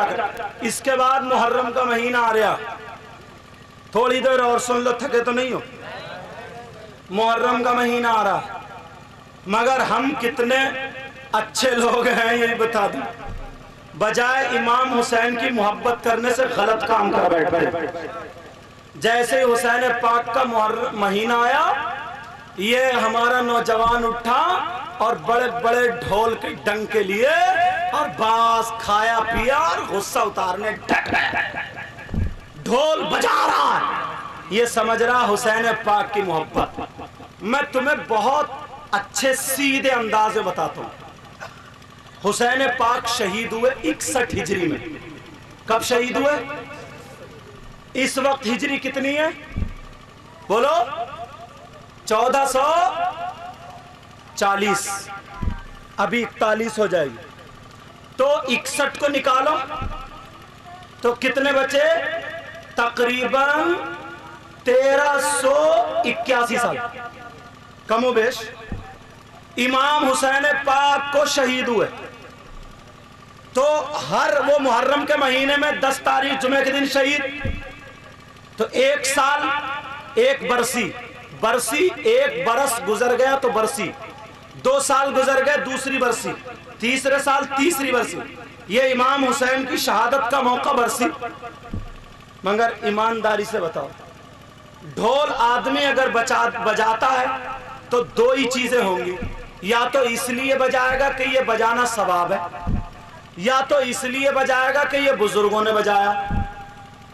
اکٹھا کر. اس کے بعد محرم کا مہینہ آ رہا. تھوڑی دیر اور سن لو, تھکے تو نہیں ہو. محرم کا مہینہ آ رہا, مگر ہم کتنے اچھے لوگ ہیں یہ بتا دیں. بجائے امام حسین کی محبت کرنے سے غلط کام کر بیٹھے. جیسے حسین پاک کا مہینہ آیا, یہ ہمارا نوجوان اٹھا اور بڑے بڑے ڈھول کے ڈنگ کے لیے اور باز کھایا پیا اور غصہ اتارنے ڈٹ گیا. ڈھول بجا رہا ہے, یہ سمجھ رہا حسین پاک کی محبت. میں تمہیں بہت اچھے سیدھے انداز میں بتاتا ہوں. حسین پاک شہید ہوئے 61 ہجری میں. کب شہید ہوئے؟ اس وقت ہجری کتنی ہے بولو؟ 1440. ابھی 41 ہو جائے گی تو 61 کو نکالو تو کتنے بچے؟ تقریباً 1381 سال, کم و بیش. امام حسین پاک کو شہید ہوئے تو ہر وہ محرم کے مہینے میں 10 تاریخ جمعہ کے دن شہید. تو 1 سال 1 برسی, برسی 1 برس گزر گیا تو برسی, 2 سال گزر گئے دوسری برسی, تیسرے سال تیسری برسی. یہ امام حسین کی شہادت کا موقع برسی. مگر ایمانداری سے بتاؤ, ڈھول آدمی اگر بجاتا ہے تو 2 ہی چیزیں ہوں گی. یا تو اس لیے بجائے گا کہ یہ بجانا ثواب ہے, یا تو اس لیے بجائے گا کہ یہ بزرگوں نے بجایا.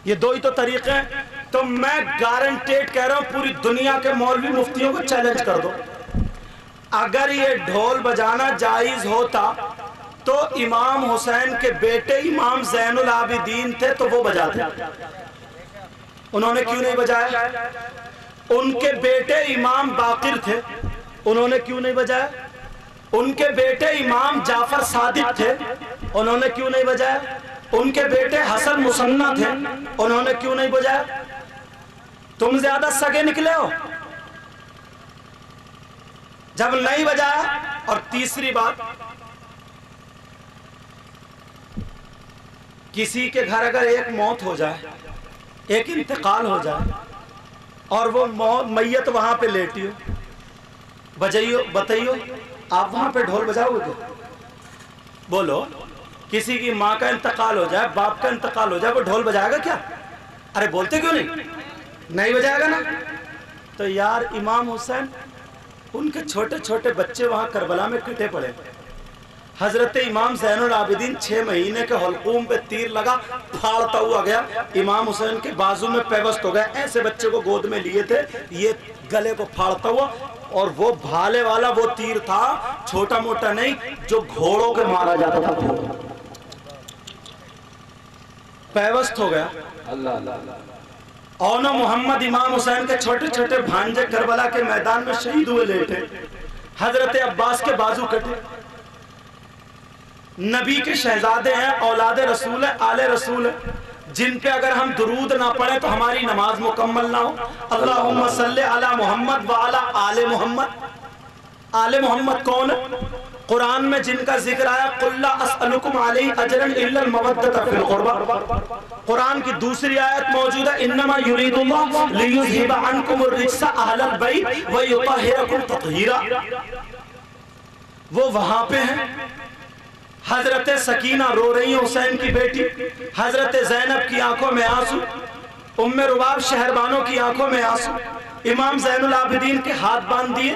یہ 2 ہی تو طریقے ہیں. تو میں گارنٹیڈ کہہ رہا ہوں, پوری دنیا کے مولوی مفتیوں کو چیلنج کر دو, اگر یہ ڈھول بجانا جائز ہوتا تو امام حسین کے بیٹے امام زین العابدین تھے تو وہ بجاتے. انہوں نے کیوں نہیں بجایا؟ ان کے بیٹے امام باقر تھے, انہوں نے کیوں نہیں بجایا؟ ان کے بیٹے امام جعفر صادق تھے, انہوں نے کیوں نہیں بجایا؟ ان کے بیٹے حسن مصنع تھے, انہوں نے کیوں نہیں بجایا؟ تم زیادہ سگے نکلے ہو جب نہیں بجایا. اور تیسری بات, کسی کے گھر اگر ایک موت ہو جائے, ایک انتقال ہو جائے اور وہ میت وہاں پہ لیٹی ہو, بتائیو آپ وہاں پہ ڈھول بجاؤ گے؟ بولو, کسی کی ماں کا انتقال ہو جائے, باپ کا انتقال ہو جائے, وہ ڈھول بجائے گا کیا؟ ارے بولتے کیوں نہیں بجائے گا نا. تو یار امام حسین, ان کے چھوٹے چھوٹے بچے وہاں کربلا میں کٹے پڑے. حضرت امام زین العابدین 6 مہینے کے حلقوم پہ تیر لگا, پھاڑتا ہوا گیا, امام حسین کے بازو میں پیوست ہو گیا. ایسے بچے کو گود میں لیے تھے, یہ گلے کو پھاڑتا ہوا, اور وہ بھالے والا وہ تیر تھا, چھوٹا موٹا نہیں, جو گھوڑوں کے مارا جاتا تھا, پیوست ہو گیا. اونو محمد امام حسین کے چھوٹے چھوٹے بھانجے کربلا کے میدان میں شہید ہوئے لیٹے. حضرت عباس کے بازو کٹے. نبی کے شہزادے ہیں, اولاد رسول ہے, آل رسول ہے, جن پہ اگر ہم درود نہ پڑھیں تو ہماری نماز مکمل نہ ہو. اللہم صلی علی محمد وعلی آل محمد. آل محمد کون ہے؟ قرآن میں جن کا ذکر آیا, قُلْ لَا أَسْأَلُكُمْ عَلَيْهِ أَجْرًا إِلَّا الْمَوَدَّةَ فِي الْقُرْبَى. قرآن کی دوسری آیت موجود ہے, إِنَّمَا يُرِيدُ اللَّهُ لِيُذْهِبَ عَنْكُمُ الرِّجْسَ أَهْلَ الْبَيْتِ وَيُطَهِّرَكُمْ تَطْهِيرًا. وہ وہاں پہ ہیں. حضرت سکینہ رو رہی ہیں, حسین کی بیٹی. حضرت زینب کی آنکھوں میں آنسو, ام رباب شہربانوں کی آنکھوں میں آنسو. امام زین العابدین کے ہاتھ باندھ دیے,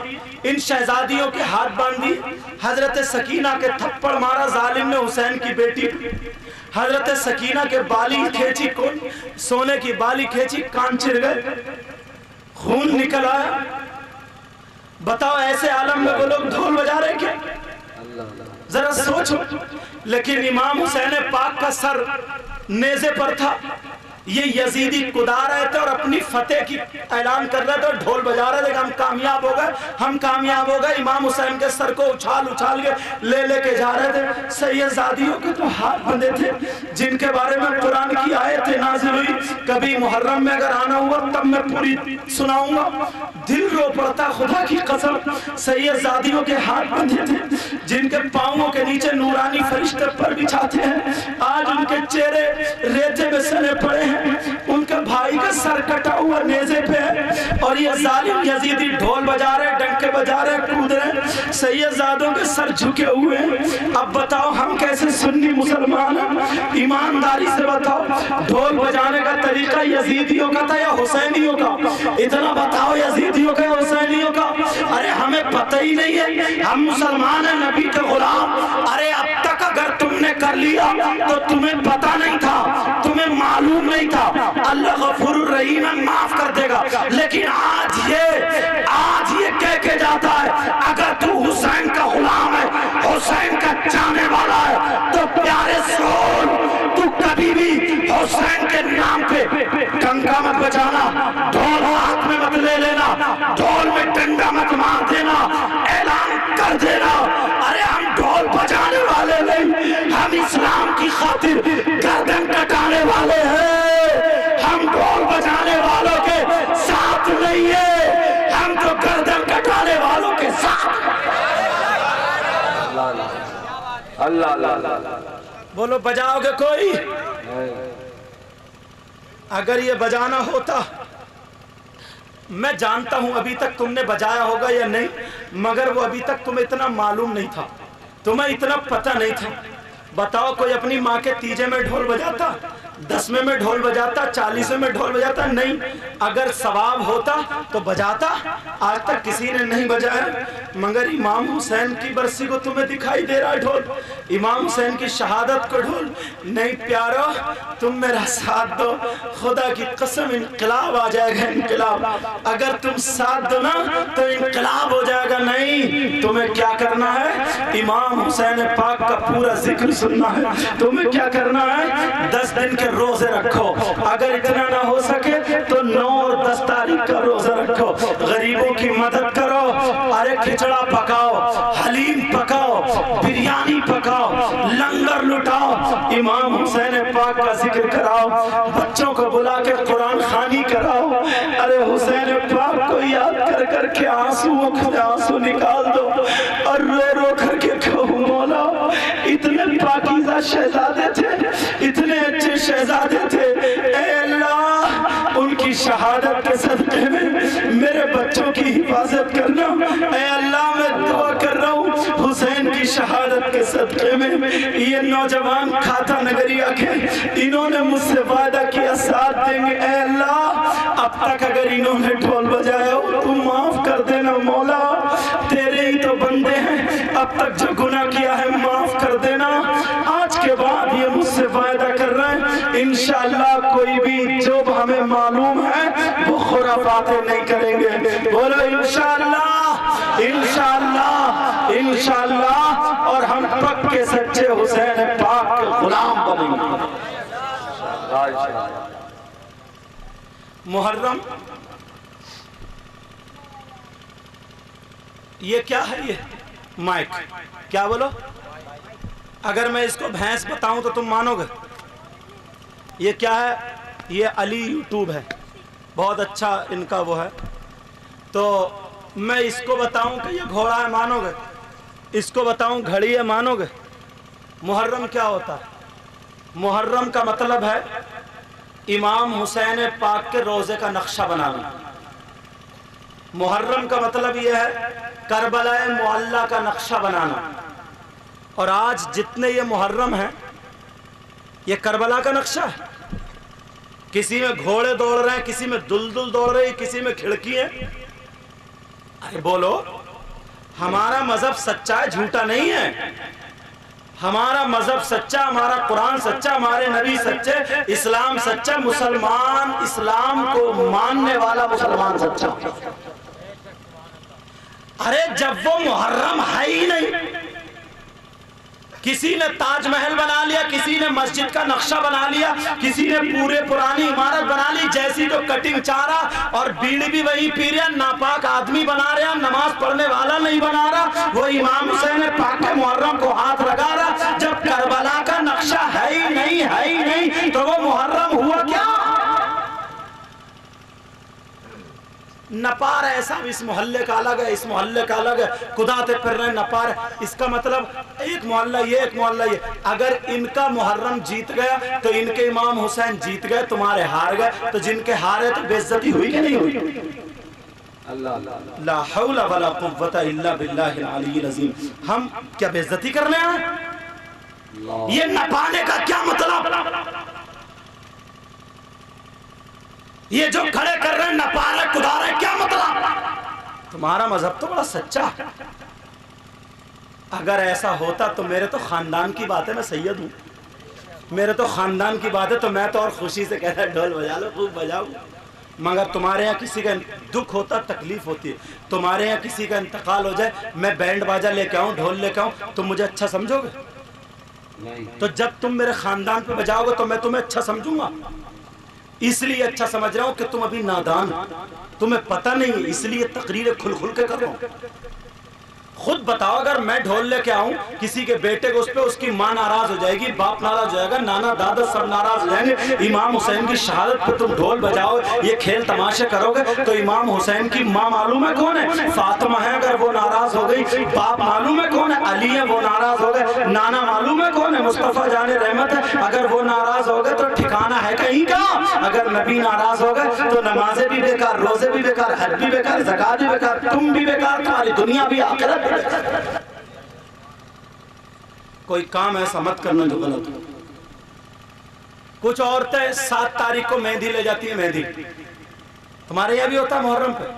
ان شہزادیوں کے ہاتھ باندھ دیے. حضرت سکینہ کے تھپڑ مارا ظالم نے حسین کی بیٹی. حضرت سکینہ کے بالی کھینچی, سونے کی بالی کھینچی, کان چر گئے, خون نکل آیا. بتاؤ ایسے عالم میں وہ لوگ ڈھول بجا رہے کیا؟ ذرا سوچو. لیکن امام حسین پاک کا سر نیزے پر تھا. یہ یزیدی کدا رہے تھے اور اپنی فتح کی اعلان کر رہے تھے اور ڈھول بجا رہے تھے کہ ہم کامیاب ہو گئے, ہم کامیاب ہو گئے. امام حسین کے سر کو اچھال کے لے کے جا رہے تھے. سیدزادیوں کے تو ہاتھ بندھے تھے, جن کے بارے میں قرآن کی آیت نازل ہوئی. کبھی محرم میں اگر آنا ہوا تب میں پوری سناؤں گا. دل رو پڑتا خدا کی قسم سیدزادیوں کے ہاتھ بندھے تھے جن کے پاؤں کے نیچے نورانی فرشتے پر بچھاتے ہیں آج ان کے چہرے ریتے میں سنے پڑے ہیں ان کے بھائی کا سر کٹا ہوا نیزے پہ ہے اور یہ ظالم یزیدی ڈھول بجا رہے ڈنکے بجا رہے کود رہے سیدزادوں کے سر جھکے ہوئے ہیں اب بتاؤ ہم کیسے سنی مسلمان ہیں ایمانداری سے بتاؤ ڈھول بجانے کا طریقہ یزیدیوں کا تھا یا حسینیوں کا اتنا بتاؤ یزیدیوں کا یا حسینیوں کا ارے ہمیں پتہ ہی نہیں ہے ہم مسلمان ہیں نبی کے غلام ارے اب تک اگر تم نے کر لیا تو تمہیں پتہ نہیں تھا تمہیں معلوم نہیں تھا اللہ غفور الرحیم معاف کر دے گا لیکن آج یہ کہہ کے جاتا ہے اگر تو حسین کا غلام ہے حسین کا چاہنے والا ہے تو پیارے سن تو کبھی بھی حسین کے نام پہ ڈنکا مت بجانا ڈھول ہاتھ میں مت لے لینا ڈھول میں ڈنڈا مت مار دینا اعلان کر دینا ارے ہم ڈھول بجانے والے نہیں ہم اسلام کی خاطر گردن کٹانے والے ہیں ہم ڈھول بجانے والوں کے ساتھ نہیں ہیں ہم تو گردن کٹانے والوں کے ساتھ اللہ اللہ بولو بجاؤ گے کوئی اگر یہ بجانا ہوتا میں جانتا ہوں ابھی تک تم نے بجایا ہوگا یا نہیں مگر وہ ابھی تک تمہیں اتنا معلوم نہیں تھا تمہیں اتنا پتہ نہیں تھا بتاؤ کوئی اپنی ماں کے تیجے میں ڈھول بجاتا 10ویں میں ڈھول بجاتا 40ویں میں ڈھول بجاتا نہیں اگر ثواب ہوتا تو بجاتا آج تک کسی نے نہیں بجایا مگر امام حسین کی برسی کو تمہیں دکھائی دے رہا ہے ڈھول امام حسین کی شہادت کو ڈھول نہیں پیارو تم میرا ساتھ دو خدا کی قسم انقلاب آ جائے گا انقلاب اگر تم ساتھ دو نا تو انقلاب ہو جائے گا نہیں تمہیں کیا کرنا ہے امام حسین پاک کا پورا ذکر سننا ہے تمہیں کیا کرنا ہے 10 دن کے روزے رکھو اگر اتنا نہ ہو سکے تو 9 اور 10 تاریخ کا روزہ رکھو غریبوں کی مدد کرو ارے کھچڑا پکاؤ حلیم پکاؤ بریانی پکاؤ لنگر لٹاؤ امام حسین پاک کا ذکر کراؤ بچوں کو بلا کے قرآن خوانی کراؤ ارے حسین پاک کو یاد کر کر کے آنسو نکال دو اور رو رو کر کے کہو مولا اتنے پاکیزہ شہزادے تھے اتنے اچھے شہزادے تھے اے اللہ ان کی شہادت کے صدقے میں میرے بچوں کی حفاظت کرنا اے اللہ میں دعا کر رہا ہوں حسین کی شہادت کے صدقے میں یہ نوجوان کھاتا نگریہ کے انہوں نے مجھ سے وعدہ کیا ساتھ دیں گے اے اللہ اب تک اگر انہوں نے ڈھول بجایا ہو تو معاف کر دینا مولا تیرے ہی تو بندے ہیں اب تک جو گناہ کیا ہے معاف کر دینا آج کے بعد یہ مجھ سے وعدہ کر رہے ہیں انشاءاللہ کوئی بھی جو ہمیں معلوم ہے وہ خرافاتیں نہیں کریں گے بولو انشاءاللہ انشاءاللہ انشاءاللہ اور ہم پکے سچے حسین پاک کے غلام بنیں گے محرم یہ کیا ہے یہ مائک کیا بولو اگر میں اس کو بھینس بتاؤں تو تم مانو گے یہ کیا ہے یہ علی یوٹیوب ہے بہت اچھا ان کا وہ ہے تو میں اس کو بتاؤں کہ یہ گھوڑا ہے مانو گے اس کو بتاؤں گھڑی ہے مانو گے محرم کیا ہوتا ہے محرم کا مطلب ہے امام حسین پاک کے روزے کا نقشہ بنانا محرم کا مطلب یہ ہے کربلا معلیٰ کا نقشہ بنانا اور آج جتنے یہ محرم ہیں یہ کربلا کا نقشہ ہے کسی میں گھوڑے دوڑ رہے ہیں کسی میں دلدل دوڑ رہے ہیں کسی میں کھڑکی ہے ارے بولو ہمارا مذہب سچا ہے جھوٹا نہیں ہے ہمارا مذہب سچا ہمارا قرآن سچا ہمارے نبی سچے اسلام سچا مسلمان اسلام کو ماننے والا مسلمان سچا ارے جب وہ محرم ہے ہی نہیں کسی نے تاج محل بنا لیا کسی نے مسجد کا نقشہ بنا لیا کسی نے پورے پرانی عمارت بنا لی جیسی تو کٹنگ چاہ رہا اور بیڑی بھی وہی پی رہا ناپاک آدمی بنا رہا نماز پڑھنے والا نہیں بنا رہا وہ امام حسین پاک کے محرم کو ہاتھ لگا رہا جب کربلا کا نقشہ ہے ہی نہیں تو وہ محرم ہوا کیا نپار ایسا اس محلے کا الگ ہے، اس محلے کا الگ ہے، کداتے پھر رہے نپار، اس کا مطلب ایک محلہ یہ ایک محلہ یہ. اگر ان کا محرم جیت گیا تو ان کے امام حسین جیت گئے، تمہارے ہار گئے، تو جن کے ہارے تو بے عزتی ہوئی کہ نہیں ہوئی؟ لا حول ولا قوت الا باللہ العلی العظیم. ہم کیا بے عزتی کرنے آئے؟ یہ نہ پانے کا کیا مطلب؟ یہ جو کھڑے کر رہے ہیں نہ پا رہے کدا رہے کیا مطلب؟ تمہارا مذہب تو بڑا سچا ہے. اگر ایسا ہوتا تو میرے تو خاندان کی بات ہے، میں سید ہوں، میرے تو خاندان کی بات ہے، تو میں تو اور خوشی سے کہتا ہے ڈھول بجا لو، خوب بجاؤ. مگر تمہارے یہاں کسی کا دکھ ہوتا، تکلیف ہوتی ہے، تمہارے یہاں کسی کا انتقال ہو جائے، میں بینڈ باجا لے کے آؤں، ڈھول لے کے آؤں، تم مجھے اچھا سمجھو گے؟ تو جب تم میرے خاندان پہ بجاؤ گے تو میں تمہیں اچھا سمجھوں گا. اس لیے اچھا سمجھ رہا ہوں کہ تم ابھی نادان، تمہیں پتہ نہیں، اس لیے تقریریں کھل کھل کے کر رہا ہوں. خود بتاؤ اگر میں ڈھول لے کے آؤں کسی کے بیٹے کو، اس پہ اس کی ماں ناراض ہو جائے گی، باپ ناراض ہو جائے گا، نانا دادا سب ناراض ہو جائیں گے. امام حسین کی شہادت پہ تم ڈھول بجاؤ، یہ کھیل تماشے کرو گے، تو امام حسین کی ماں معلوم ہے کون ہے؟ فاطمہ ہے، اگر وہ ناراض ہو گئی. باپ معلوم ہے کون ہے؟ علی ہے، وہ ناراض ہو گئے. نانا معلوم ہے کون ہے؟ مصطفیٰ جان رحمت ہے، اگر وہ ناراض ہو گئے تو ٹھکانہ ہے کہیں کا. اگر نبی ناراض ہو گئے تو نمازیں بھی بیکار، روزے بھی بیکار، حج بھی بیکار، زکات بھی بیکار، تم بھی بیکار، تمہاری دنیا بھی آخرت بھی بیکار. کوئی کام ایسا مت کرنا جو غلط ہو. کچھ عورتیں 7 تاریخ کو مہندی لے جاتی ہیں. مہندی تمہارے یہاں بھی ہوتا ہے محرم پہ؟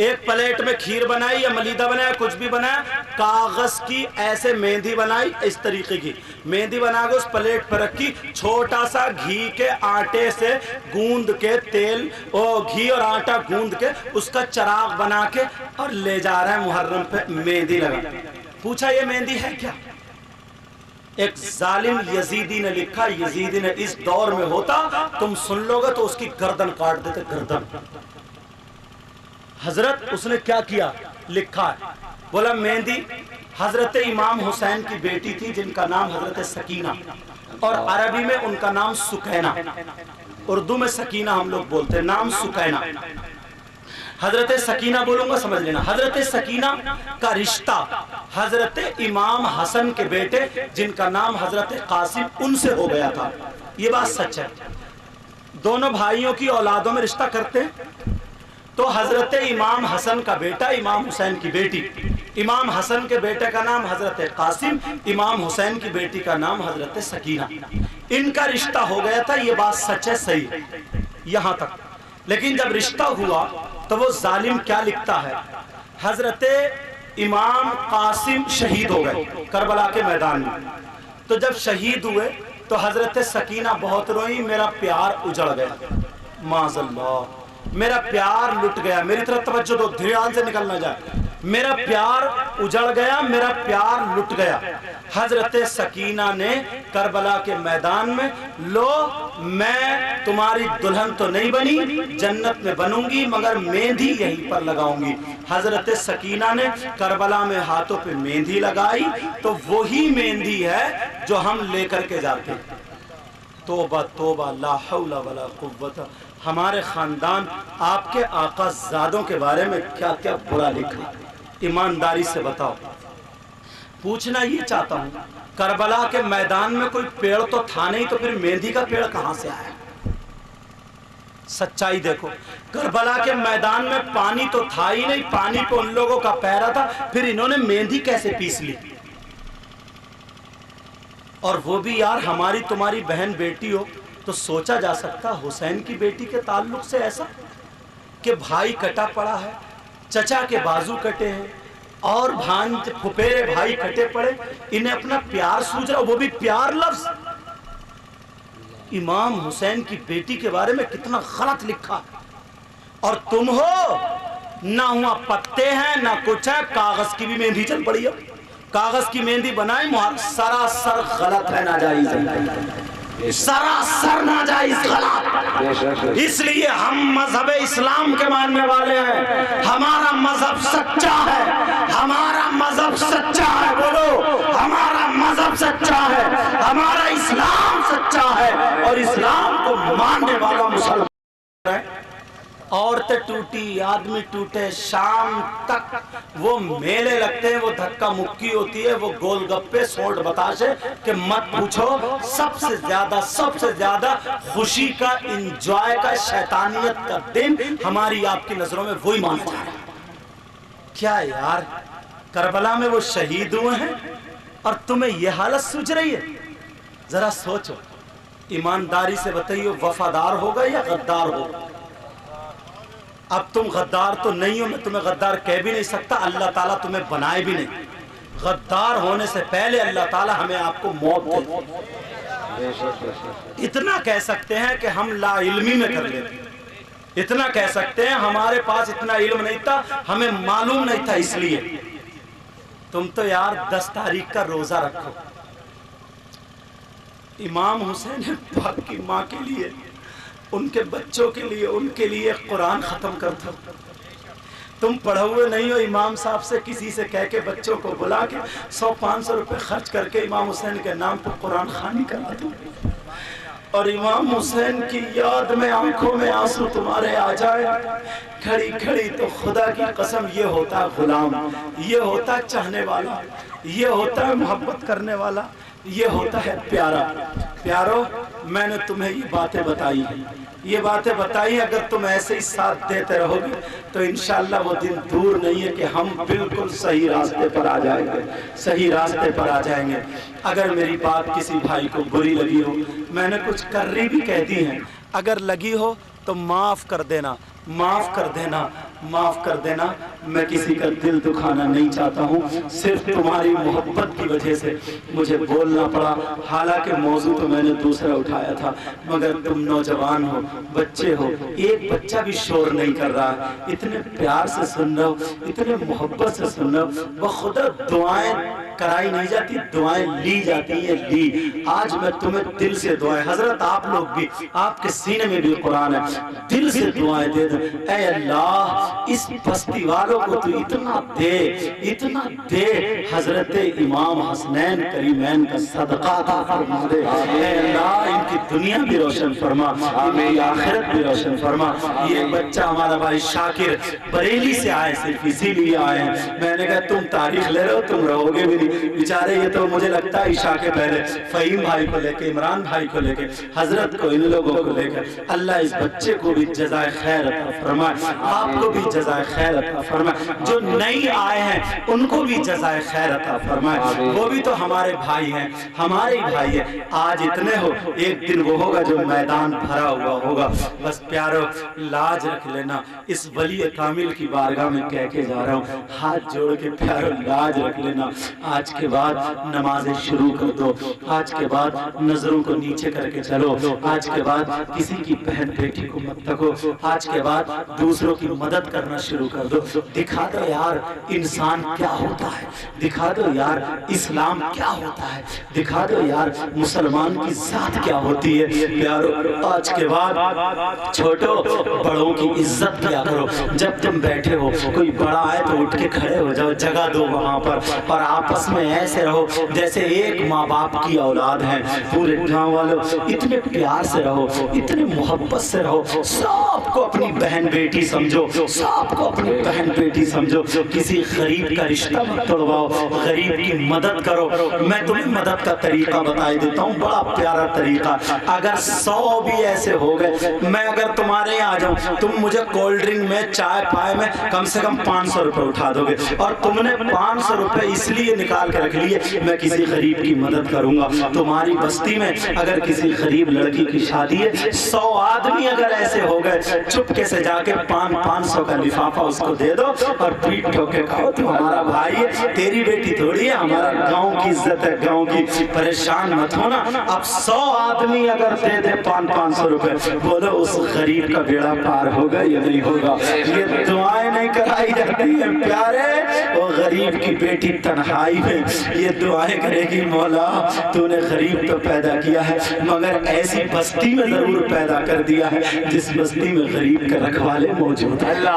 ایک پلیٹ میں کھیر بنائی یا ملیدہ بنایا، کچھ بھی بنایا، کاغذ کی ایسے مہندی بنائی، اس طریقے کی مہندی بنا کے اس پلیٹ پر رکھی، چھوٹا سا گھی کے آٹے سے گوند کے، تیل اور گھی اور آٹا گوند کے اس کا چراغ بنا کے اور لے جا رہے ہیں محرم پہ مہندی لگا. پوچھا یہ مہندی ہے کیا؟ ایک ظالم یزیدی نے لکھا، یزیدی نے اس دور میں ہوتا تم سن لو گے تو اس کی گردن کاٹ دیتے، گردن. حضرت اس نے کیا کیا لکھا ہے، بولا مہندی حضرت امام حسین کی بیٹی تھی جن کا نام حضرت سکینہ، اور عربی میں ان کا نام سکینہ، اردو میں سکینہ ہم لوگ بولتے ہیں، نام سکینہ. حضرت سکینہ بولوں گا سمجھ لینا. حضرت سکینہ کا رشتہ حضرت امام حسن کے بیٹے جن کا نام حضرت قاسم ان سے ہو گیا تھا. یہ بات سچ ہے. دونوں بھائیوں کی اولادوں میں رشتہ کرتے ہیں. تو حضرت امام حسن کا بیٹا، امام حسین کی بیٹی، امام حسن کے بیٹے کا نام حضرت قاسم، امام حسین کی بیٹی کا نام حضرت سکینہ. ان کا رشتہ ہو گیا تھا. یہ بات سچ ہے، صحیح ہے یہاں تک. لیکن جب رشتہ ہوا تو وہ ظالم کیا لکھتا ہے، حضرت امام قاسم شہید ہو گئے کربلا کے میدان میں. تو جب شہید ہوئے تو حضرت سکینہ بہت روئی، میرا پیار اجڑ گیا، معاذ اللہ میرا پیار لٹ گیا. میری طرف توجہ دو، دھیان سے نکل نہ جائے. میرا پیار اجڑ گیا، میرا پیار لٹ گیا. حضرت سکینہ نے کربلا کے میدان میں، لو میں تمہاری دلہن تو نہیں بنی، جنت میں بنوں گی مگر مہندی یہیں پر لگاؤں گی. حضرت سکینہ نے کربلا میں ہاتھوں پہ مہندی لگائی تو وہی مہندی ہے جو ہم لے کر کے جاتے ہیں. توبہ توبہ، لا حول ولا قوت. ہمارے خاندان آپ کے آقا زادوں کے بارے میں کیا کیا برا لکھا، ایمانداری سے بتاؤ. پوچھنا یہ چاہتا ہوں، کربلا کے میدان میں کوئی پیڑ تو تھا نہیں، تو پھر مہندی کا پیڑ کہاں سے آیا؟ سچائی دیکھو. کربلا کے میدان میں پانی تو تھا ہی نہیں، پانی پہ ان لوگوں کا پیرا تھا، پھر انہوں نے مہندی کیسے پیس لی؟ اور وہ بھی یار ہماری تمہاری بہن بیٹی ہو تو سوچا جا سکتا حسین کی بیٹی کے تعلق سے ایسا کہ بھائی کٹا پڑا ہے، چچا کے بازو کٹے ہیں، اور بھانج پھپیرے بھائی کٹے پڑے، انہیں اپنا پیار سوچ رہا، وہ بھی پیار لفظ. امام حسین کی بیٹی کے بارے میں کتنا غلط لکھا. اور تم ہو نہ ہوا پتے ہیں نہ کچھ ہے، کاغذ کی بھی مہندی چل پڑی ہے. کاغذ کی مہندی بنائی، سراسر غلط ہے، ناجائز ہے، سراسر ناجائز غلط. اس لیے ہم مذہب اسلام کے ماننے والے ہیں. ہمارا مذہب سچا ہے، ہمارا مذہب سچا ہے. بولو ہمارا مذہب سچا ہے، ہمارا اسلام سچا ہے، اور اسلام کو ماننے والا مسلمان ہے. عورتیں ٹوٹی، آدمی ٹوٹے، شام تک وہ میلے لگتے ہیں، وہ دھکا مکی ہوتی ہے، وہ گول گپے، سونٹ بتاشے کہ مت پوچھو۔ سب سے زیادہ خوشی کا، انجوائے کا، شیطانیت کا دن ہماری آپ کی نظروں میں وہی مانا جا رہا ہے۔ کیا یار، کربلا میں وہ شہید ہوئے ہیں اور تمہیں یہ حالت سوچ رہی ہے؟ ذرا سوچو، ایمانداری سے بتائیے، وفادار ہوگا یا غدار ہوگا؟ اب تم غدار تو نہیں ہو، میں تمہیں غدار کہہ بھی نہیں سکتا، اللہ تعالیٰ تمہیں بنائے بھی نہیں۔ غدار ہونے سے پہلے اللہ تعالیٰ ہمیں آپ کو موت دے۔ اتنا کہہ سکتے ہیں کہ ہم لا علمی میں کر لیتے، اتنا کہہ سکتے ہیں ہمارے پاس اتنا علم نہیں تھا، ہمیں معلوم نہیں تھا، اس لیے۔ تم تو یار 10 تاریخ کا روزہ رکھو، امام حسین پاک کی ماں کے لیے، ان کے بچوں کے لیے، ان کے لیے قرآن ختم کر دو۔ تم پڑھے ہوئے نہیں ہو، امام صاحب سے کسی سے کہہ کے بچوں کو بلا کے 100-500 روپے خرچ کر کے امام حسین کے نام پر قرآن خوانی کرا دو، اور امام حسین کی یاد میں آنکھوں میں آنسو تمہارے آ جائے کھڑی کھڑی، تو خدا کی قسم یہ ہوتا ہے غلام، یہ ہوتا ہے چاہنے والا، یہ ہوتا ہے محبت کرنے والا، یہ ہوتا ہے پیارا۔ پیارو، میں نے تمہیں یہ باتیں بتائی ہیں، یہ باتیں بتائی، اگر تم ایسے ہی ساتھ دیتے رہو گے تو انشاءاللہ وہ دن دور نہیں ہے کہ ہم بالکل صحیح راستے پر آ جائیں گے، صحیح راستے پر آ جائیں گے۔ اگر میری بات کسی بھائی کو بری لگی ہو، میں نے کچھ کرری بھی کہہ دی ہیں، اگر لگی ہو تو معاف کر دینا، معاف کر دینا، معاف کر دینا۔ میں کسی کا دل دکھانا نہیں چاہتا ہوں، صرف تمہاری محبت کی وجہ سے مجھے بولنا پڑا، حالانکہ موضوع تو میں نے دوسرا اٹھایا تھا، مگر تم نوجوان ہو، بچے ہو، ایک بچہ بھی شور نہیں کر رہا، اتنے پیار سے سن رہے ہو، اتنے محبت سے سن رہے ہو، بخدا دعائیں کرائی نہیں جاتی، دعائیں لی جاتی ہیں، لی۔ آج میں تمہیں دل سے دعائیں، حضرت آپ لوگ بھی، آپ کے سینے میں بھی قرآن ہے، دل سے دعائیں دے دیں، اے اللہ اس بستی والوں کو تو اتنا دے، اتنا دے، حضرت امام حسنین کریمین کا صدقہ عطا فرما دے، اے اللہ ان کی دنیا بھی روشن فرما، ان کی آخرت بھی روشن فرما۔ یہ بچہ ہمارا بھائی شاکر بریلی سے آئے، صرف اسی لیے آئے ہیں، میں نے کہا تم تاریخ لے رہے ہو، تم رہو گے بھی نہیں، بیچارے یہ تو مجھے لگتا ہے عشاء کے پہلے فہیم بھائی کو لے کے، عمران بھائی کو لے کے، حضرت کو، ان لوگوں کو لے کر، اللہ اس بچے کو بھی جزائے خیر عطا فرمائے، آپ کو بھی جزائے خیر عطا فرمائے، جو نہیں آئے ہیں ان کو بھی جزائے خیر عطا فرمائے، وہ بھی تو ہمارے بھائی ہیں، ہمارے بھائی ہیں۔ آج اتنے ہو، ایک دن وہ ہوگا جو میدان بھرا ہوا ہوگا۔ بس پیارو لاج رکھ لینا، اس ولی کامل کی بارگاہ میں کہہ کے جا رہا ہوں، ہاتھ جوڑ کے پیارو لاج رکھ لینا، آج کے بعد نمازیں شروع کر دو، آج کے بعد نظروں کو نیچے کر کے چلو، آج کے بعد کسی کی بہن بیٹی کو مت تکو، آج کے بعد دوسروں کی مدد کرنا شروع کر دو، دکھا دو یار انسان کیا ہوتا ہے، دکھا دو یار اسلام کیا ہوتا ہے، دکھا دو یار مسلمان کی ذات کیا ہوتی ہے۔ پیارو آج کے بعد چھوٹو بڑوں کی عزت کیا کرو، جب تم بیٹھے ہو کوئی بڑا آئے تو اٹھ کے کھڑے ہو جاؤ، جگہ دو وہاں پر، اور آپس میں ایسے رہو جیسے ایک ماں باپ کی اولاد ہے، پورے گاؤں والوں اتنے پیار سے رہو، اتنے محبت سے رہو، سب کو اپنی بہن بیٹی سمجھو، سب کو اپنی بہن بیٹی سمجھو، کسی غریب کا رشتہ مت توڑواؤ، غریب کی مدد کرو۔ میں تمہیں مدد کا طریقہ بتائی دیتا ہوں، بڑا پیارا طریقہ، اگر 100 بھی ایسے ہو گئے، میں اگر تمہارے یہاں آ جاؤں، تم مجھے کولڈ ڈرنک میں، چائے پائے میں کم سے کم 500 روپے اٹھا دو گے، اور تم نے 500 روپے اس لیے نکال کے رکھ لیے میں کسی غریب کی مدد کروں گا۔ تمہاری بستی میں اگر کسی غریب لڑکی کی شادی ہے، 100 آدمی اگر ایسے ہو گئے، چپکے سے جا کے 500 کا لفافہ اس کو دے دو اور پیٹ ٹھوکے کہو تو ہمارا بھائی ہے، تیری بیٹی تھوڑی ہے، ہمارا گاؤں کی عزت ہے، گاؤں کی، پریشان مت ہونا۔ اب 100 آدمی اگر دے دے 500 روپے، بولو اس غریب کا بیڑا پار ہوگا یا نہیں ہوگا؟ یہ دعائیں نہیں کرائی جاتی ہیں پیارے، وہ غریب کی بیٹی تنہائی میں یہ دعائیں کرے گی، مولا تو نے غریب تو پیدا کیا ہے مگر ایسی بستی میں ضرور پیدا کر دیا ہے جس بستی میں غریب کے رکھوالے موجود ہیں۔ اللہ